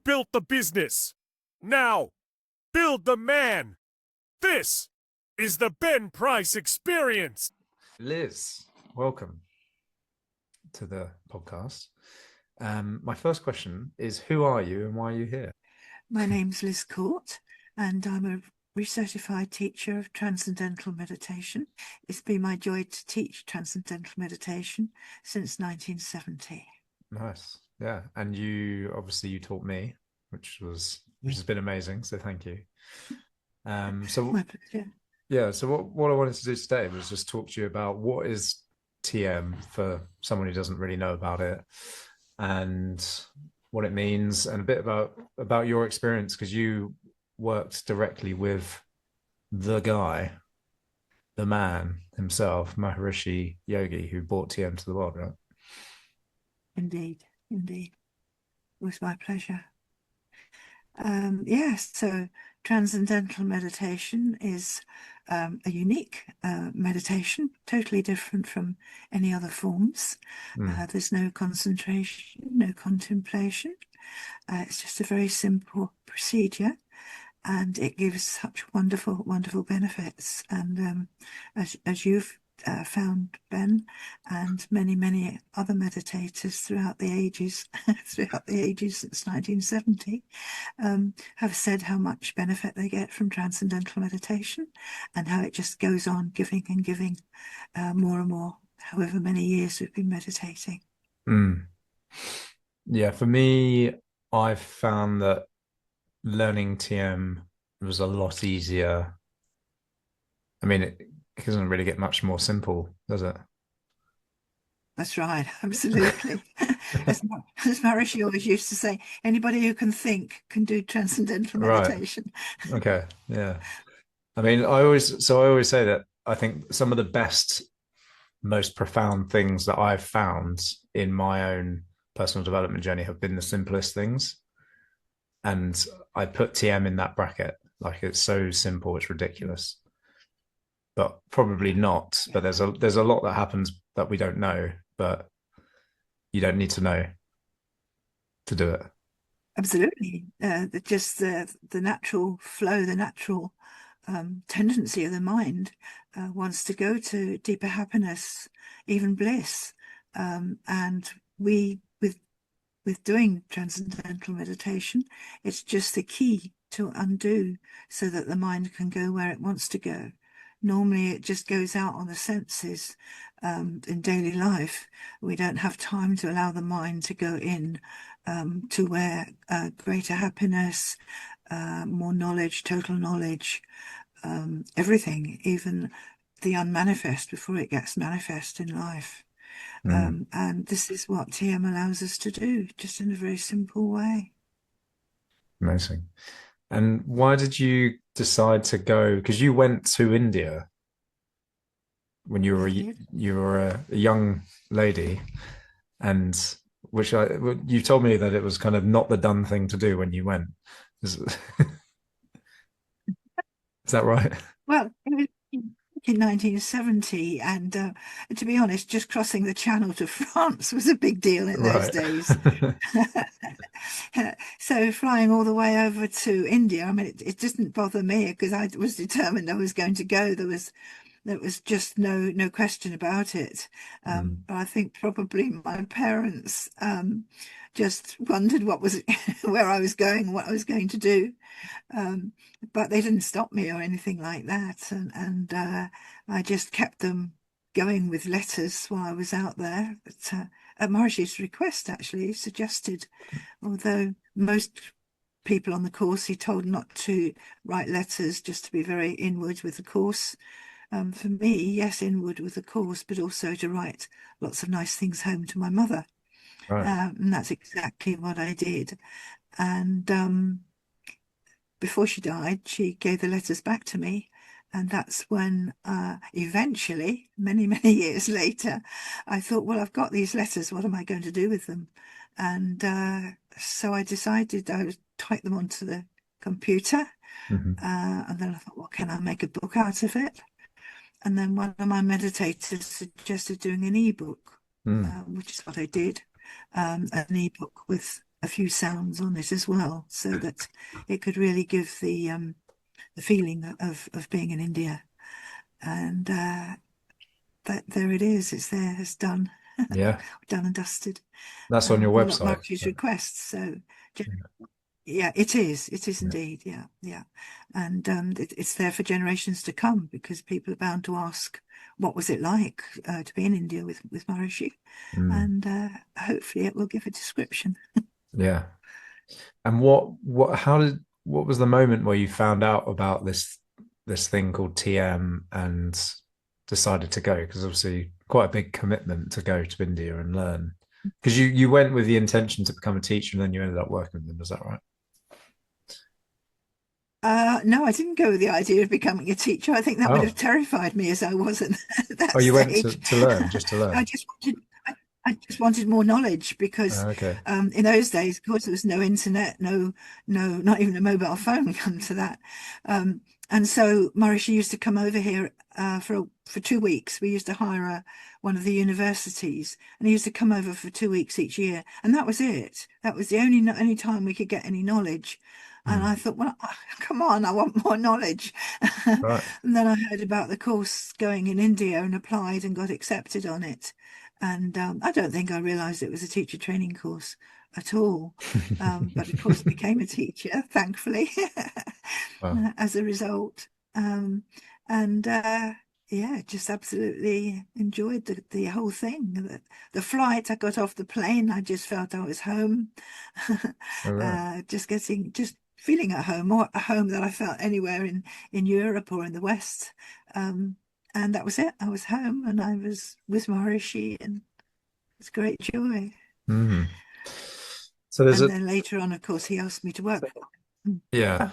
built the business. Now, build the man. This is the Ben Price experience. Liz, welcome to the podcast. My first question is, who are you and why are you here? My name's Liz Court, and I'm a recertified teacher of Transcendental Meditation. It's been my joy to teach Transcendental Meditation since 1970. Nice. Yeah. And you taught me, which has been amazing. So thank you. My pleasure. Yeah. So what I wanted to do today was just talk to you about what is TM for someone who doesn't really know about it, and what it means, and a bit about your experience, because you worked directly with the guy, the man himself, Maharishi Yogi, who brought TM to the world, right? Indeed. It was my pleasure. So Transcendental Meditation is a unique meditation, totally different from any other forms. There's no concentration, no contemplation. It's just a very simple procedure, and it gives such wonderful, wonderful benefits. And as you've found, Ben, and many, many other meditators throughout the ages, since 1970, have said how much benefit they get from transcendental meditation, and how it just goes on giving and giving more and more, however many years we've been meditating. Yeah, for me, I've found that learning TM was a lot easier. I mean, it doesn't really get much more simple, does it? That's right, absolutely. As Maharishi always used to say, anybody who can think can do transcendental meditation. Right. Okay, yeah. I mean, I always say that I think some of the best, most profound things that I've found in my own personal development journey have been the simplest things. And I put TM in that bracket. Like, it's so simple, it's ridiculous. But probably not. But there's a lot that happens that we don't know, but you don't need to know to do it. Absolutely. Just the natural flow, the natural tendency of the mind wants to go to deeper happiness, even bliss. And with doing transcendental meditation, it's just the key to undo so that the mind can go where it wants to go. Normally, it just goes out on the senses in daily life. We don't have time to allow the mind to go in to where greater happiness, more knowledge, total knowledge, everything, even the unmanifest before it gets manifest in life. And this is what TM allows us to do, just in a very simple way. Amazing. And why did you decide to go? Because you went to India when you were a young lady, and you told me that it was kind of not the done thing to do when you went. Is that right? Well, it was in 1970, and to be honest, just crossing the channel to France was a big deal in those days. So flying all the way over to India, I mean, it didn't bother me because I was determined I was going to go. There was just no question about it. But I think probably my parents just wondered where I was going, what I was going to do. But they didn't stop me or anything like that. And I just kept them going with letters while I was out there. But at Maharishi's request, actually, he suggested, although most people on the course, he told not to write letters, just to be very inward with the course. For me, yes, inward with the course, but also to write lots of nice things home to my mother. Right. And that's exactly what I did. And before she died, she gave the letters back to me. And that's when eventually, many, many years later, I thought, well, I've got these letters. What am I going to do with them? And so I decided I would type them onto the computer. And then I thought, well, can I make a book out of it? And then one of my meditators suggested doing an ebook, which is what I did, an ebook with a few sounds on it as well, so that it could really give the feeling of being in India. And that there it is. It's there. It's done. Yeah, Done and dusted. that's on your All at website. Maharishi's request. So Yeah. yeah, it is. It is Yeah. indeed. Yeah, yeah. And it's there for generations to come, because people are bound to ask, what was it like to be in India with Maharishi? Mm. And hopefully it will give a description. Yeah. And what was the moment where you found out about this thing called TM and decided to go? Because obviously quite a big commitment to go to India and learn. Because you went with the intention to become a teacher and then you ended up working with them, is that right? No, I didn't go with the idea of becoming a teacher. I think that would Oh. have terrified me, as I was at that Oh, you went stage. to learn, just to learn. I just wanted, I just wanted more knowledge, because Okay. in those days, of course, there was no internet, not even a mobile phone come to that. And so Maharishi used to come over here for 2 weeks. We used to hire one of the universities, and he used to come over for 2 weeks each year, and that was it. That was the only time we could get any knowledge. And I thought, well, come on, I want more knowledge. Right. And then I heard about the course going in India and applied and got accepted on it. And I don't think I realized it was a teacher training course at all. But of course, became a teacher, thankfully, Wow. as a result. And yeah, just absolutely enjoyed the whole thing. The flight, I got off the plane, I just felt I was home. All right. Just feeling at home, or a home that I felt anywhere in Europe or in the West. And that was it. I was home, and I was with Maharishi, and it's great joy. Mm. So there's And a then later on, of course, he asked me to work for him. yeah.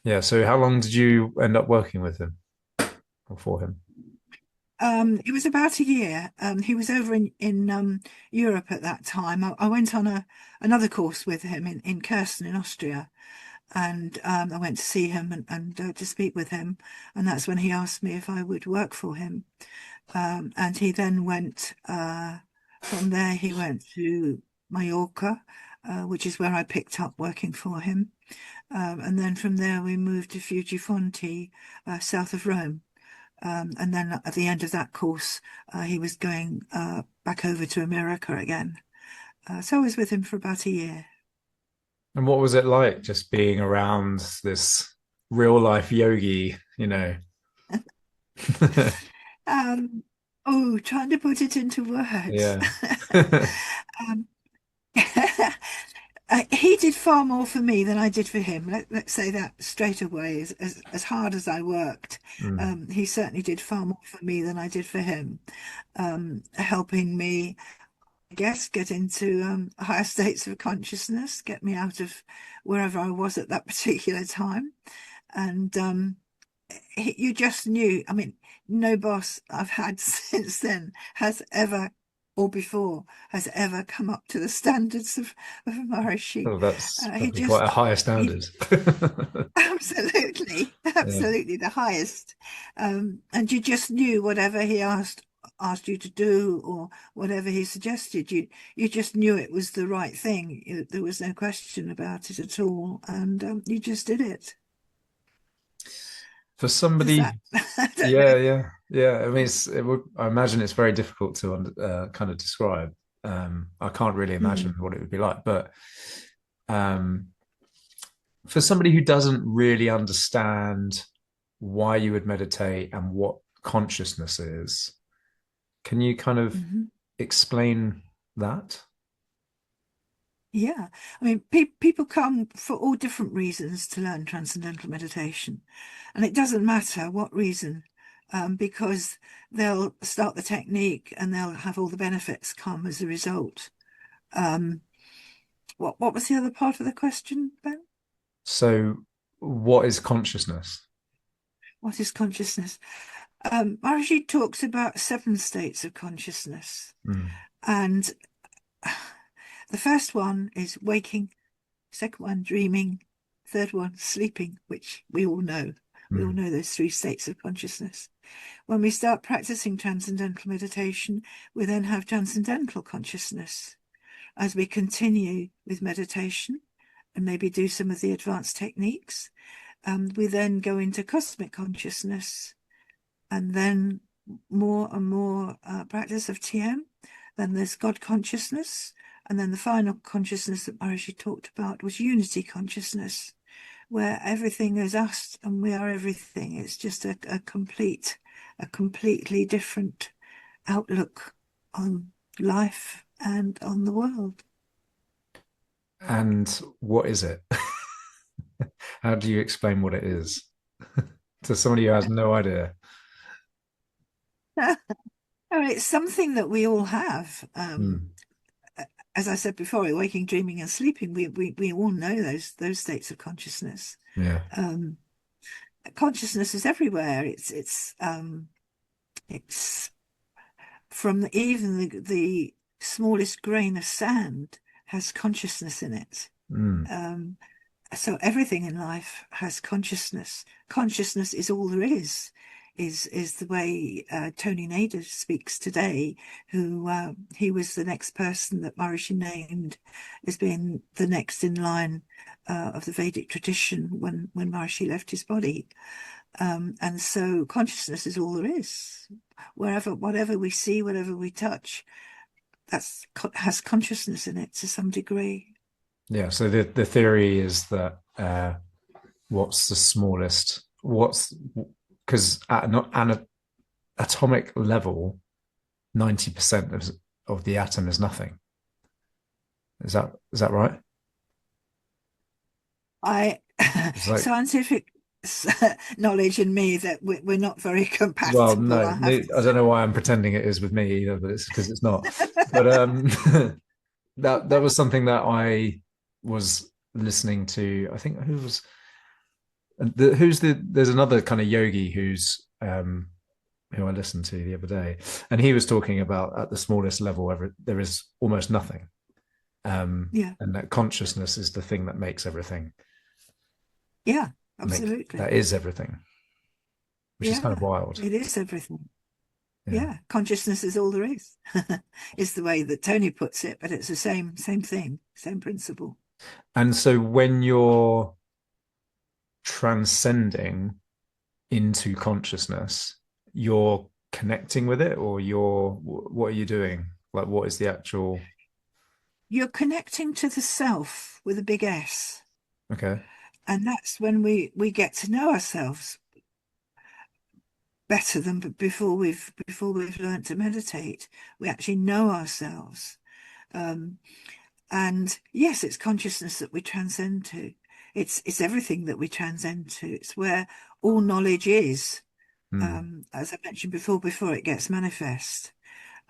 Yeah. So how long did you end up working with him or for him? It was about a year. He was over in Europe at that time. I went on another course with him in Kirsten in Austria, and I went to see him and to speak with him, and that's when he asked me if I would work for him. And he then went from there. He went to Mallorca, which is where I picked up working for him. And then from there we moved to Fujifonti, south of Rome. And then at the end of that course, he was going back over to America again. So I was with him for about a year. And what was it like just being around this real life yogi, you know? Um, oh, trying to put it into words. Yeah. um, he did far more for me than I did for him. Let's say that straight away. As hard as I worked, Mm. he certainly did far more for me than I did for him, helping me, I guess, get into higher states of consciousness, get me out of wherever I was at that particular time. And you just knew. I mean, no boss I've had since then has ever, or before, has ever come up to the standards of Maharishi. Oh, that's He probably quite a just, higher he standard. absolutely, Yeah. absolutely the highest. And you just knew whatever he asked you to do, or whatever he suggested, you just knew it was the right thing. There was no question about it at all, and you just did it. For Does somebody, that? I don't know. yeah, yeah, yeah. I mean, I imagine it's very difficult to kind of describe. I can't really imagine Mm. what it would be like, but um, for somebody who doesn't really understand why you would meditate and what consciousness is, can you kind of Mhm. explain that? Yeah, I mean, people come for all different reasons to learn transcendental meditation, and it doesn't matter what reason, because they'll start the technique and they'll have all the benefits come as a result. Um, what was the other part of the question, Ben? So, what is consciousness? What is consciousness? Maharishi talks about 7 states of consciousness, Mm, and the first one is waking, second one dreaming, third one sleeping, which we all know. We all mm, know those 3 states of consciousness. When we start practicing transcendental meditation, we then have transcendental consciousness. as we continue with meditation and maybe do some of the advanced techniques, we then go into cosmic consciousness, and then more and more practice of TM. Then there's God consciousness, and then the final consciousness that Maharishi talked about was unity consciousness, where everything is us and we are everything. It's just a completely different outlook on life and on the world. And what is it? How do you explain what it is to somebody who has no idea? It's something that we all have. As I said before, waking, dreaming, and sleeping, we all know those states of consciousness. Yeah. Consciousness is everywhere. It's from even the smallest grain of sand has consciousness in it. So everything in life has consciousness. Consciousness is all there is the way Tony Nader speaks today, who he was the next person that Maharishi named as being the next in line of the Vedic tradition when Maharishi left his body. And so consciousness is all there is. Whatever we see, whatever we touch, has consciousness in it to some degree. Yeah. So the theory is that what's the smallest? Because at an atomic level, 90% of the atom is nothing. Is that right? Scientific knowledge in me that we're not very compatible. Well, no, I don't know why I'm pretending it is with me either, but it's because it's not. But that was something that I was listening to. I think there's another kind of yogi who I listened to the other day, and he was talking about at the smallest level there is almost nothing. And that consciousness is the thing that makes everything. Yeah, absolutely. That is everything, which is kind of wild. It is everything. Yeah, consciousness is all there is. Is the way that Tony puts it, but it's the same thing, same principle. And so when you're transcending into consciousness, you're connecting with it, or what are you doing? Like, what is the actual? You're connecting to the self with a big S. Okay. And that's when we get to know ourselves better than before we've learned to meditate. We actually know ourselves. And yes, it's consciousness that we transcend to. It's everything that we transcend to. It's where all knowledge is, as I mentioned before it gets manifest.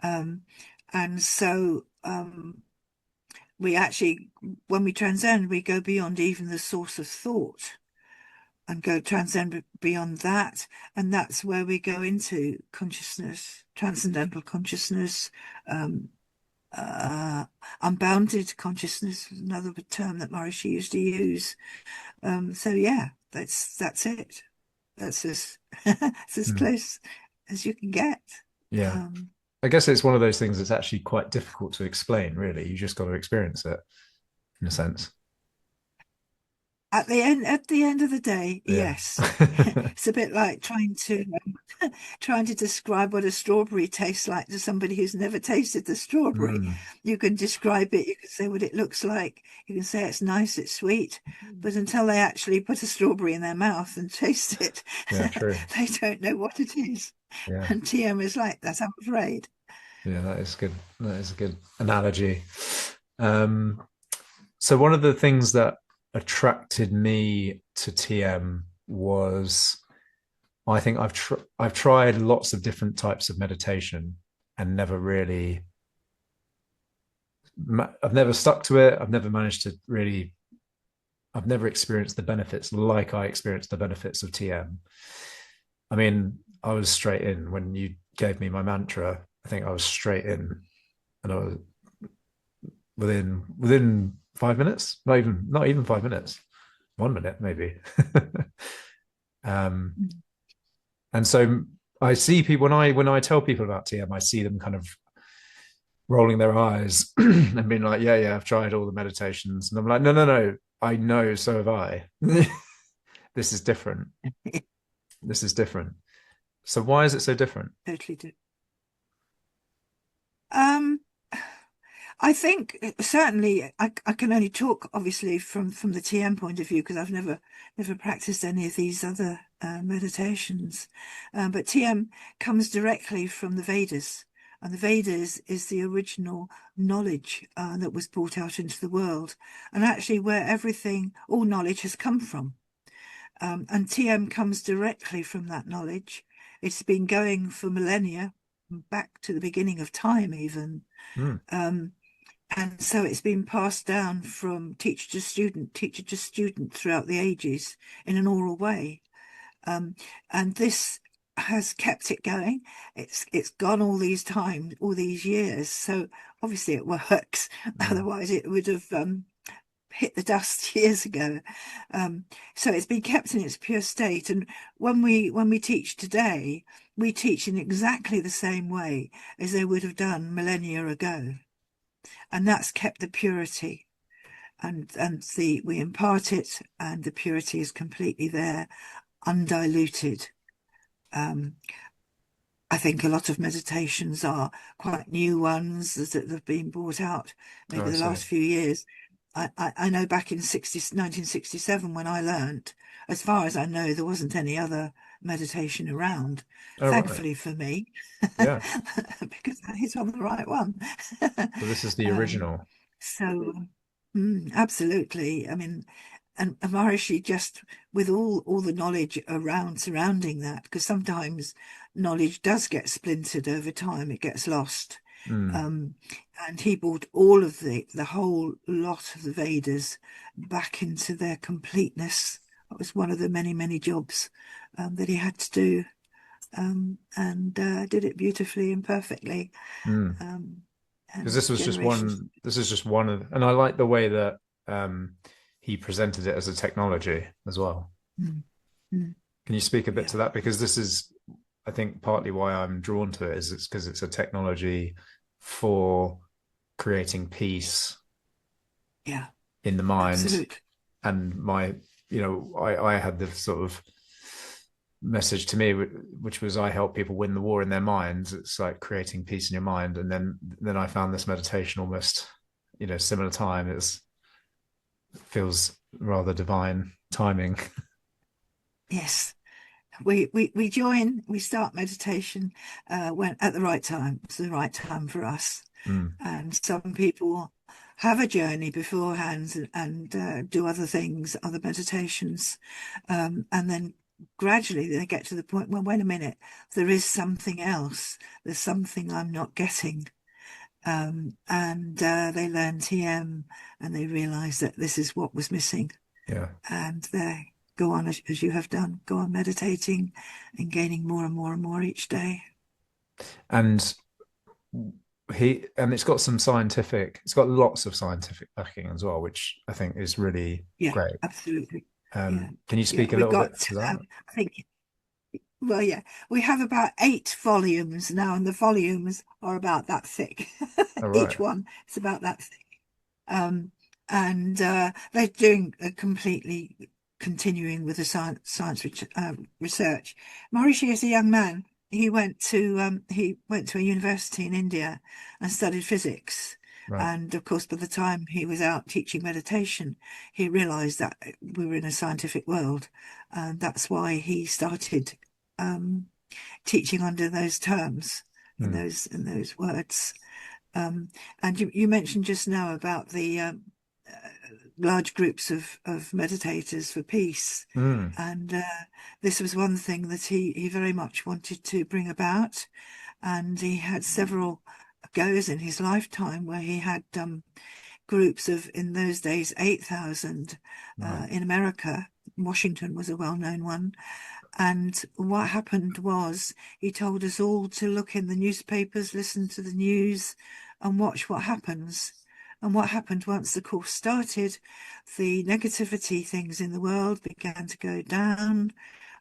And so we actually, when we transcend, we go beyond even the source of thought and go transcend beyond that. And that's where we go into consciousness, transcendental consciousness, unbounded consciousness, another term that Maharishi used to use. So yeah, that's it. That's as close as you can get. Yeah. I guess it's one of those things that's actually quite difficult to explain, really. You just got to experience it, in a sense. At the end of the day, yes. It's a bit like trying to describe what a strawberry tastes like to somebody who's never tasted the strawberry. You can describe it, you can say what it looks like, you can say it's nice, it's sweet, but until they actually put a strawberry in their mouth and taste it, they don't know what it is. And TM is like that, I'm afraid. Yeah, that is good. That is a good analogy. So one of the things that attracted me to TM was, I think I've tried lots of different types of meditation and I've never stuck to it. I've never experienced the benefits like I experienced the benefits of TM. I mean, I was straight in when you gave me my mantra. I think I was straight in, and I was within 5 minutes, not even 5 minutes, 1 minute maybe. And so I see people when I tell people about TM, I see them kind of rolling their eyes and being like, yeah, I've tried all the meditations. And I'm like, no, I know, so have I. This is different. This is different. So why is it so different? Totally do. Um, I think certainly I can only talk obviously from the TM point of view because I've never practiced any of these other meditations. But TM comes directly from the Vedas, and the Vedas is the original knowledge that was brought out into the world, and actually where all knowledge has come from. And TM comes directly from that knowledge. It's been going for millennia, back to the beginning of time even. Mm. And so it's been passed down from teacher to student throughout the ages in an oral way. And this has kept it going. It's gone all these times, all these years. So obviously it works. Otherwise it would have hit the dust years ago. So it's been kept in its pure state. And when we teach today, we teach in exactly the same way as they would have done millennia ago. And that's kept the purity, and we impart it, and the purity is completely there, undiluted. I think a lot of meditations are quite new ones that have been brought out Oh, maybe I the see. last few years. I know back in 1967 when I learnt, as far as I know, there wasn't any other meditation around, Oh, right. thankfully for me, Yeah. because I hit on the right one. So this is the um, original. so absolutely. I mean, and Maharishi just with all the knowledge surrounding that, because sometimes knowledge does get splintered over time, it gets lost. Mm. Um, and he brought all of the whole lot of the Vedas back into their completeness. That was one of the many jobs that he had to do, and did it beautifully and perfectly. Mm. Um, Because and generations. this is just one of, and I like the way that um he presented it as a technology as well. Mm, mm, Can you speak a bit yeah, to that? Because this is, I think, partly why I'm drawn to it is it's because it's a technology for creating peace yeah, in the mind. absolutely. And I had the sort of message to me, which was I help people win the war in their minds. It's like creating peace in your mind. And then I found this meditation almost, similar time. It feels rather divine timing. Yes. We start meditation when at the right time. It's the right time for us. Mm, And some people have a journey beforehand and do other things, other meditations, and then gradually they get to the point, well, wait a minute, there is something else. There's something I'm not getting. And they learn TM and they realize that this is what was missing. yeah. And they go on as you have done, go on meditating and gaining more and more and more each day. And it's got lots of scientific backing as well, which I think is really Yeah, great. absolutely. Yeah, Can you yeah. speak a We've little bit got, to that? I think, well, yeah, we have about 8 volumes now, and the volumes are about that thick. All right. Each one is about that thick. Um, and they're doing a completely continuing with the science research. Maharishi is a young man. He went to a university in India and studied physics. Right. And of course, by the time he was out teaching meditation, he realized that we were in a scientific world, and that's why he started um, teaching under those terms, Mm, in those words. Um, and you mentioned just now about the large groups of meditators for peace. mm, And this was one thing that he very much wanted to bring about. And he had several goes in his lifetime where he had groups of, in those days, 8,000 right. in America. Washington was a well-known one. And what happened was he told us all to look in the newspapers, listen to the news, and watch what happens. And what happened once the course started, the negativity things in the world began to go down.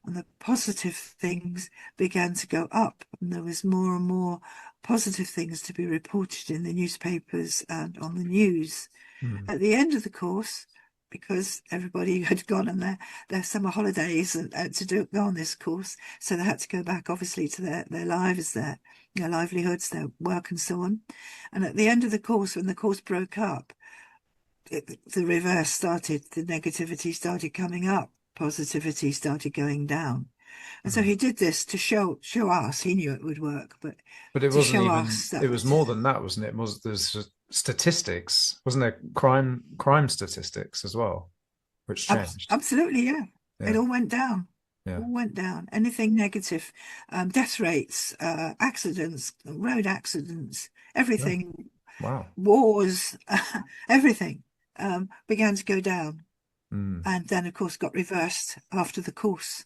and the positive things began to go up, and there was more and more positive things to be reported in the newspapers and on the news. Mm. At the end of the course, because everybody had gone on their summer holidays and to go on this course, so they had to go back obviously to their lives, their livelihoods, their work and so on. And at the end of the course, when the course broke up, the reverse started. The negativity started coming up, positivity started going down. And so Mm. he did this to show us. He knew it would work, but But it to wasn't show even, us it that was more than that, wasn't it? There's statistics, wasn't there? Crime statistics as well, which changed. absolutely, yeah, it Yeah. all went down. Yeah. All went down. Anything negative, death rates, accidents, road accidents, Yeah. everything, Wow. wars, everything began to go down. Mm. And then, of course, got reversed after the course.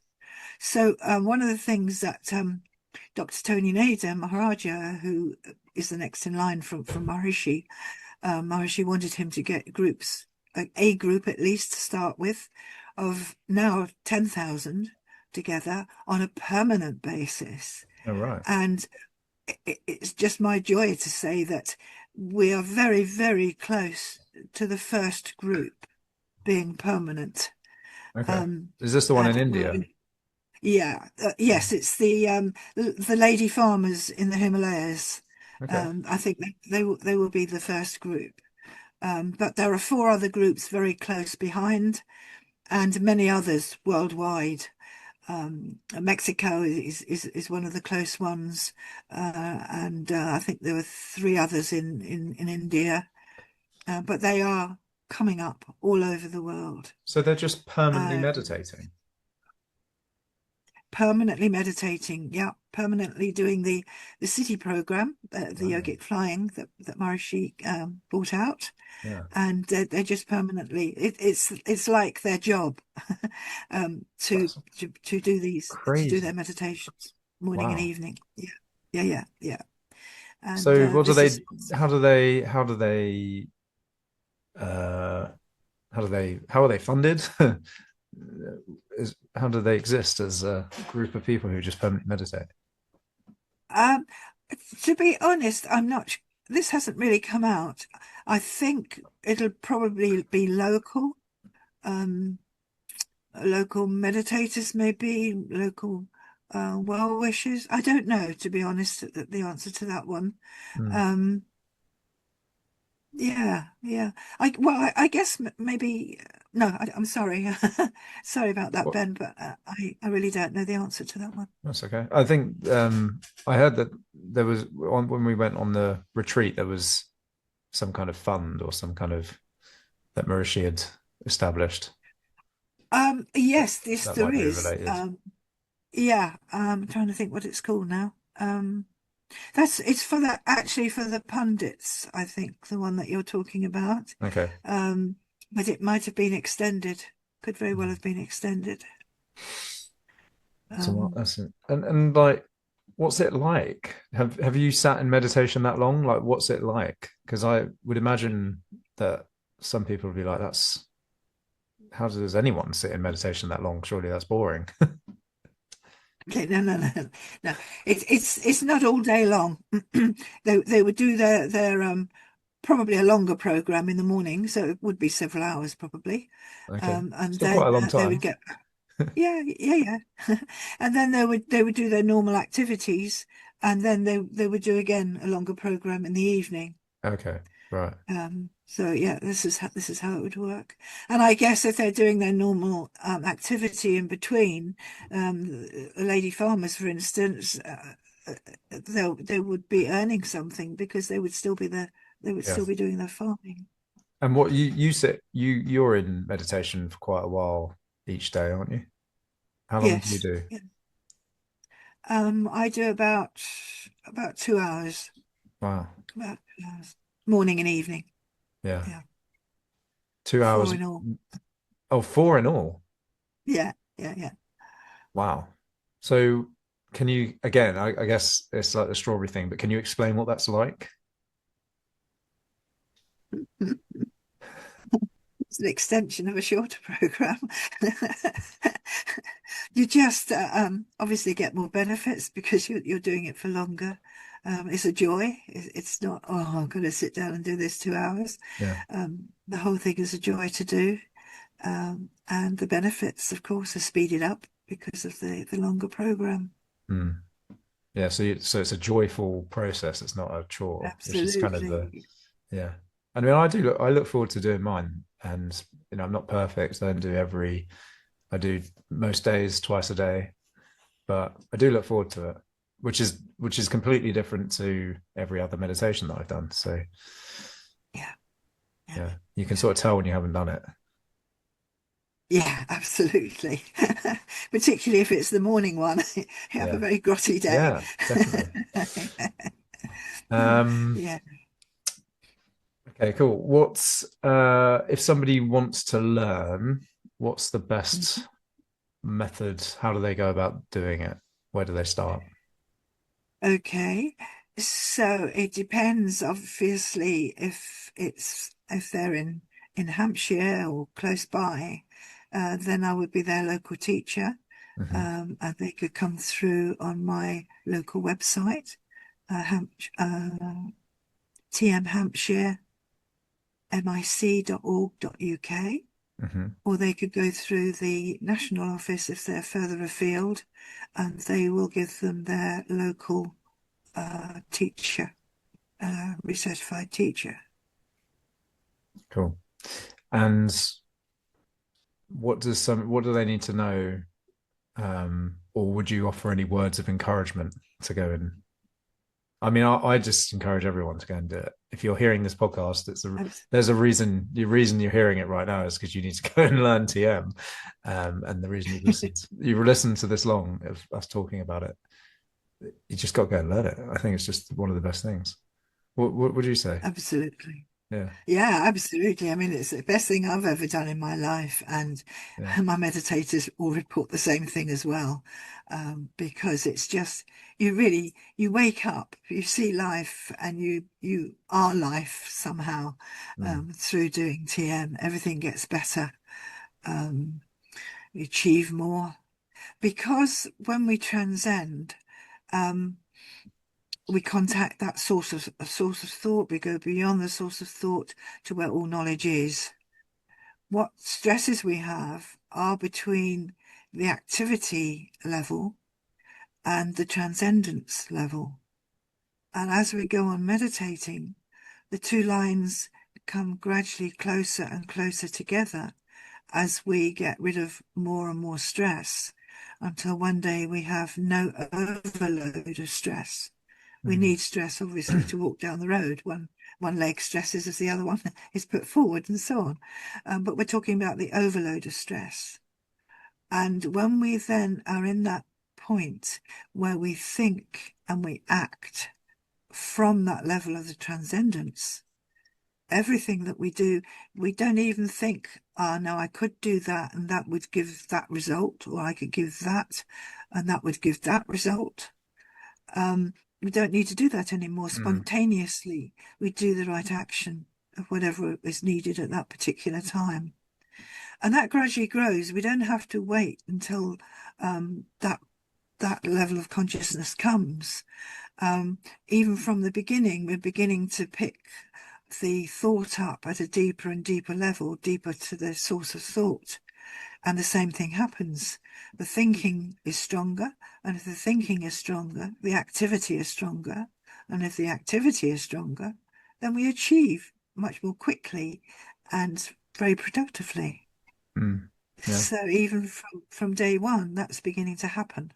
So one of the things that Dr. Tony Nader Maharaja, who is the next in line from Maharishi, Maharishi wanted him to get groups, a group at least to start with, of now 10,000 together on a permanent basis. Oh, right. And it's just my joy to say that we are very, very close to the first group being permanent. Okay. Is this the one in India? Yeah, yes, it's the lady farmers in the Himalayas. Okay. I think they will be the first group. But there are 4 other groups very close behind, and many others worldwide. Mexico is one of the close ones, and I think there were 3 others in India, but they are coming up all over the world. So they're just permanently Uh, meditating. Permanently meditating, yeah, permanently doing the city program, the Wow. yogic flying that Maharishi brought out, Yeah. and they're just permanently. It's like their job to That's do these to do their crazy. meditations morning and Wow. evening. Yeah, yeah. And So what do this they, is how do they, uh, how are they funded? How do they exist as a group of people who just permanently meditate? um, to be honest, I'm not. This hasn't really come out. I think it'll probably be local. Um, Local meditators, maybe local well wishers. I don't know, to be honest, the answer to that one. Mm. Um, yeah. I guess maybe no. I'm sorry, sorry about that, What? Ben, but I really don't know the answer to that one. That's okay. I think I heard that there was when we went on the retreat, there was some kind of fund or some kind of that Maharishi had established. Yes, this That there might be is. related. Yeah, I'm trying to think what it's called now. It's for the actually for the pundits, I think, the one that you're talking about. Okay. But it might have been extended. Could very well have been extended. So what? Um, That's it. And like, what's it like? Have you sat in meditation that long? Like, what's it like? Because I would imagine that some people would be like, "That's how does anyone sit in meditation that long? Surely that's boring." okay, no. It's not all day long. They would do their probably a longer program in the morning, so it would be several hours probably. Okay, And still quite then a long they would time. get yeah. And then they would do their normal activities, and then they would do again a longer program in the evening. Okay, right. So yeah, this is how it would work. And I guess if they're doing their normal activity in between, lady farmers, for instance, they would be earning something because they would still be there. They would Yeah. still be doing their farming. And what you sit you're in meditation for quite a while each day, aren't you? How long do you Yes. do? Yeah. I do about 2 hours, Wow. about 2 hours, morning and evening. Yeah. Yeah, 2 hours. 4 in all. Oh, four in all. Yeah. Wow. So can you again, I guess it's like the strawberry thing, but can you explain what that's like? It's an extension of a shorter program. You just obviously get more benefits because you're doing it for longer. It's a joy. It's not, oh, I'm going to sit down and do this 2 hours. Yeah. The whole thing is a joy to do. And the benefits, of course, are speeded up because of the longer program. Mm. Yeah. So it's a joyful process. It's not a chore. It's just kind of Absolutely. yeah. I mean, I look forward to doing mine, and I'm not perfect. I do most days twice a day, but I do look forward to it, which is completely different to every other meditation that I've done. So Yeah. yeah, you can sort of tell when you haven't done it. Yeah, absolutely. Particularly if it's the morning one. You have a Yeah. very grotty day. Yeah, definitely. Um, Yeah. okay, cool. What's if somebody wants to learn, what's the best method? How do they go about doing it? Where do they start? Okay. So it depends, obviously, if they're in Hampshire or close by, then I would be their local teacher. Hmm. And they could come through on my local website, TM Hampshire, mic.org.uk, Hmm. or they could go through the national office if they're further afield, and they will give them their local teacher, recertified teacher. Cool. And what do they need to know? Or would you offer any words of encouragement to go in? I mean, I just encourage everyone to go and do it. If you're hearing this podcast, there's a reason. The reason you're hearing it right now is because you need to go and learn TM, and the reason you've listened to this long of us talking about it, you just got to go and learn it. I think it's just one of the best things. What would you say? Absolutely. Yeah, Yeah, absolutely. I mean, it's the best thing I've ever done in my life. And yeah, my meditators all report the same thing as well. Because it's just, you wake up, you see life, and you are life somehow, mm, through doing TM. Everything gets better. You achieve more. Because when we transcend, um, we contact that source of thought. We go beyond the source of thought to where all knowledge is. What stresses we have are between the activity level and the transcendence level. And as we go on meditating, the two lines come gradually closer and closer together as we get rid of more and more stress until one day we have no overload of stress. We mm, need stress, obviously, to walk down the road. One leg stresses as the other one is put forward and so on. But we're talking about the overload of stress. And when we then are in that point where we think and we act from that level of the transcendence, everything that we do, we don't even think, oh, no, I could do that and that would give that result, or I could give that and that would give that result. We don't need to do that anymore. mm, Spontaneously, we do the right action of whatever is needed at that particular time. And that gradually grows. We don't have to wait until that level of consciousness comes. Even from the beginning, we're beginning to pick the thought up at a deeper and deeper level, deeper to the source of thought. And the same thing happens. The thinking is stronger. And if the thinking is stronger, the activity is stronger. And if the activity is stronger, then we achieve much more quickly and very productively. mm. Yeah, So even from day one, that's beginning to happen.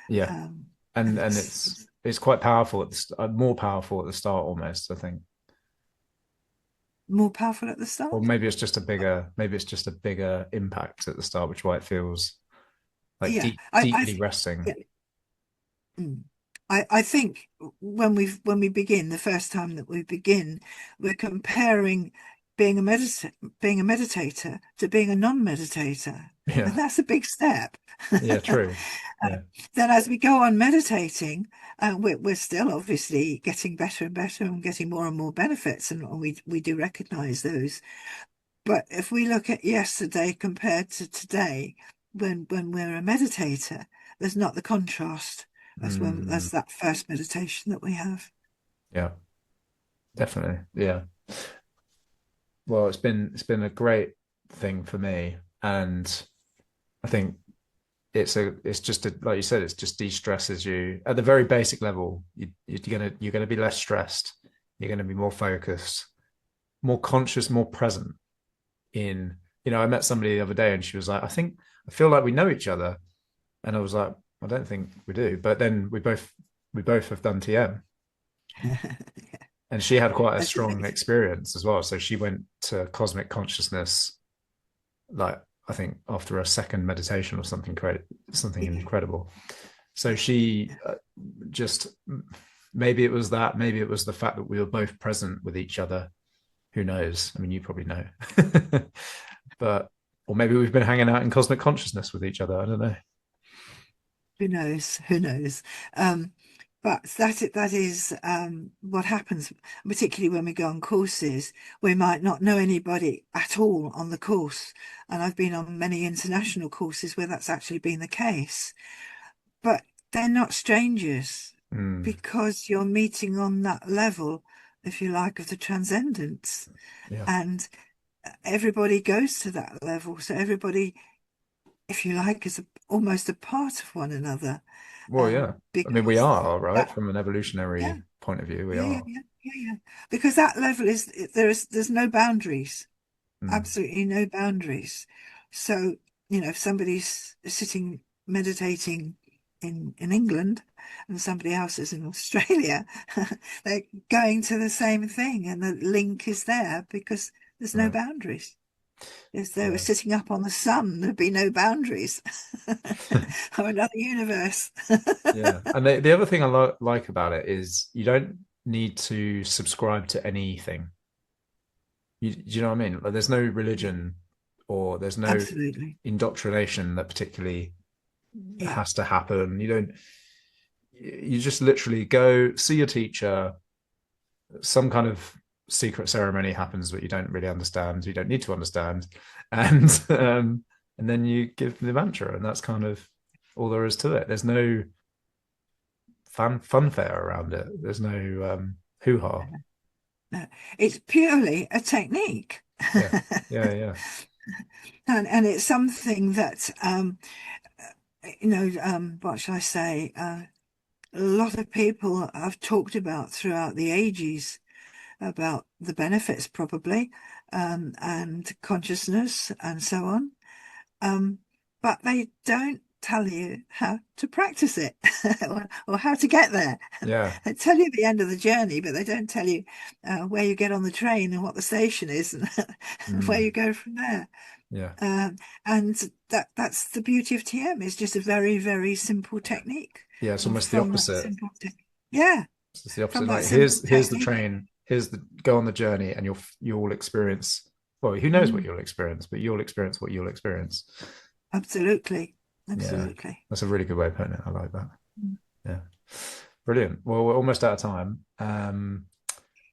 yeah, Um, and and it's it's quite powerful more powerful at the start almost. I think. more powerful at the Or start. maybe it's just a bigger impact at the start, which is why it feels like Yeah, deeply resting. yeah. Mm. I think when we begin, the first time that we begin, we're comparing being a meditator to being a non-meditator. And Yeah, that's a big step. yeah, true. Uh, Yeah, then as we go on meditating, we're still obviously getting better and better and getting more and more benefits, and we do recognize those. But if we look at yesterday compared to today, when we're a meditator, there's not the contrast as that first meditation that we have. Yeah, definitely. Yeah. Well, it's been a great thing for me, and I think it's just like you said, it's just de-stresses you at the very basic level. You're gonna be less stressed. You're gonna be more focused, more conscious, more present. I met somebody the other day, and she was like, I feel like we know each other," and I was like, "I don't think we do." But then we both have done TM, and she had quite a That's strong amazing. experience as well. So she went to cosmic consciousness, like I think after a second meditation or something Yeah. incredible. So Yeah. she Yeah. just maybe it was that, maybe it was the fact that we were both present with each other. Who knows? I mean, you probably know, but or maybe we've been hanging out in cosmic consciousness with each other. I don't know. Who knows? Who knows? But that is what happens, particularly when we go on courses. We might not know anybody at all on the course, and I've been on many international courses where that's actually been the case. But they're not strangers Mm, because you're meeting on that level, if you like, of the transcendence, yeah. and everybody goes to that level. So everybody, if you like, is almost a part of one another. Well, yeah. I mean, we Because are, right? that, From an yeah, evolutionary point of view, we yeah, yeah, are. yeah, yeah, yeah. Because that level there's no boundaries, Mm, absolutely no boundaries. So, if somebody's sitting meditating in England and somebody else is in Australia, they're going to the same thing, and the link is there because there's no right. boundaries. If they were Yeah. sitting up on the sun, there'd be no boundaries or another universe. Yeah. And the other thing I like about it is you don't need to subscribe to anything. Do you know what I mean? Like, there's no Yeah, religion or there's no absolutely. indoctrination that particularly Yeah, has to happen. You just literally go see your teacher. Some kind of secret ceremony happens that you don't really understand. You don't need to understand. And, and then you give the mantra, and that's kind of all there is to it. There's no funfair around it. There's no hoo-ha. no, it's purely a technique. Yeah. Yeah. Yeah. And it's something that, what shall I say? A lot of people have talked about throughout the ages about the benefits, probably, and consciousness and so on. But they don't tell you how to practice it or how to get there. Yeah. They tell you the end of the journey, but they don't tell you where you get on the train and what the station is and where you Mm, go from there. yeah. And that's the beauty of TM. It's just a very, very simple technique. Yeah. It's And almost the from that opposite. simple technique, yeah, It's the opposite. from that Like simple here's the technique. train. Here's the go on the journey, and you'll experience. Well, who knows what Mm, you'll experience, but you'll experience what you'll experience. absolutely, Yeah, absolutely. that's a really good way of putting it. I like that. Mm, Yeah, brilliant. Well, we're almost out of time.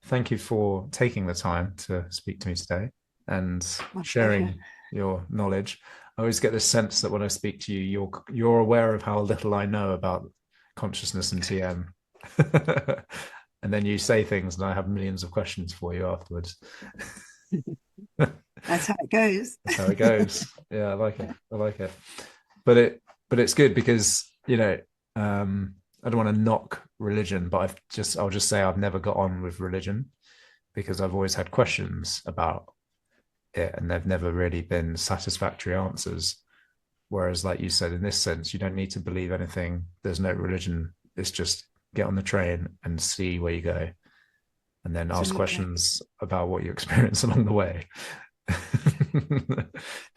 Thank you for taking the time to speak to me today and my pleasure. sharing your knowledge. I always get this sense that when I speak to you, you're aware of how little I know about consciousness and TM. And then you say things, and I have millions of questions for you afterwards. That's how it goes. That's how it goes. Yeah, I like it. I like it. But it's good because I don't want to knock religion, but I'll just say I've never got on with religion because I've always had questions about it, and they've never really been satisfactory answers. Whereas, like you said, in this sense, you don't need to believe anything. There's no religion. It's just get on the train and see where you go, and then ask Absolutely. questions about what you experience along the way.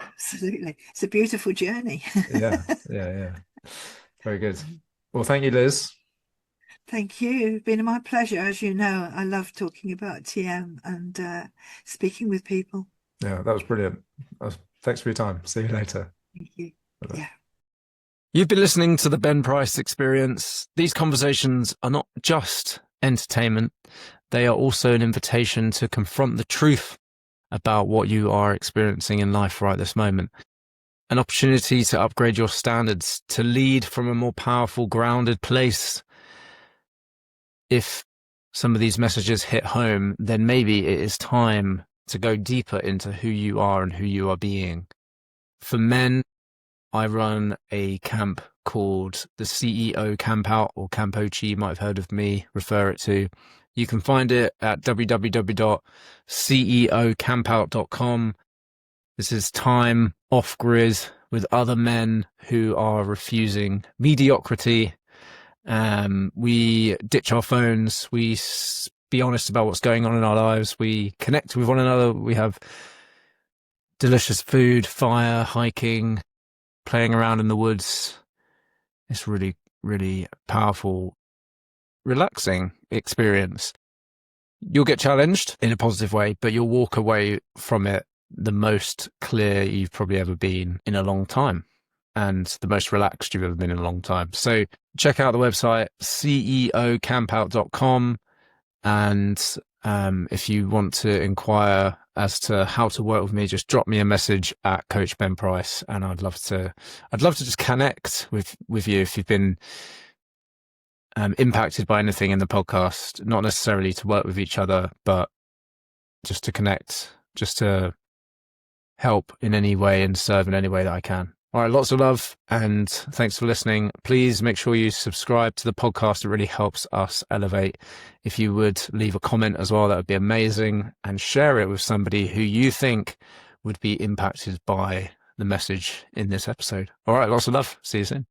Absolutely. It's a beautiful journey. Yeah, yeah, yeah. Very good. Well, thank you, Liz. Thank you. It's been my pleasure. As you know, I love talking about TM and speaking with people. Yeah, that was brilliant. Thanks for your time. See you later. Thank you. Bye-bye. Yeah. You've been listening to the Ben Price Experience. These conversations are not just entertainment. They are also an invitation to confront the truth about what you are experiencing in life right this moment. An opportunity to upgrade your standards, to lead from a more powerful, grounded place. If some of these messages hit home, then maybe it is time to go deeper into who you are and who you are being. For men, I run a camp called the CEO Camp Out, or Campochi, you might have heard of me refer it to. You can find it at www.ceocampout.com. This is time off grid with other men who are refusing mediocrity. We ditch our phones. We be honest about what's going on in our lives. We connect with one another. We have delicious food, fire, hiking, playing around in the woods. It's really, really powerful, relaxing experience. You'll get challenged in a positive way, but you'll walk away from it the most clear you've probably ever been in a long time, and the most relaxed you've ever been in a long time. So check out the website, ceocampout.com. And if you want to inquire as to how to work with me, just drop me a message at Coach Ben Price, and I'd love to just connect with you if you've been impacted by anything in the podcast, not necessarily to work with each other, but just to connect, just to help in any way and serve in any way that I can. All right, lots of love and thanks for listening. Please make sure you subscribe to the podcast. It really helps us elevate. If you would leave a comment as well, that would be amazing, and share it with somebody who you think would be impacted by the message in this episode. All right, lots of love. See you soon.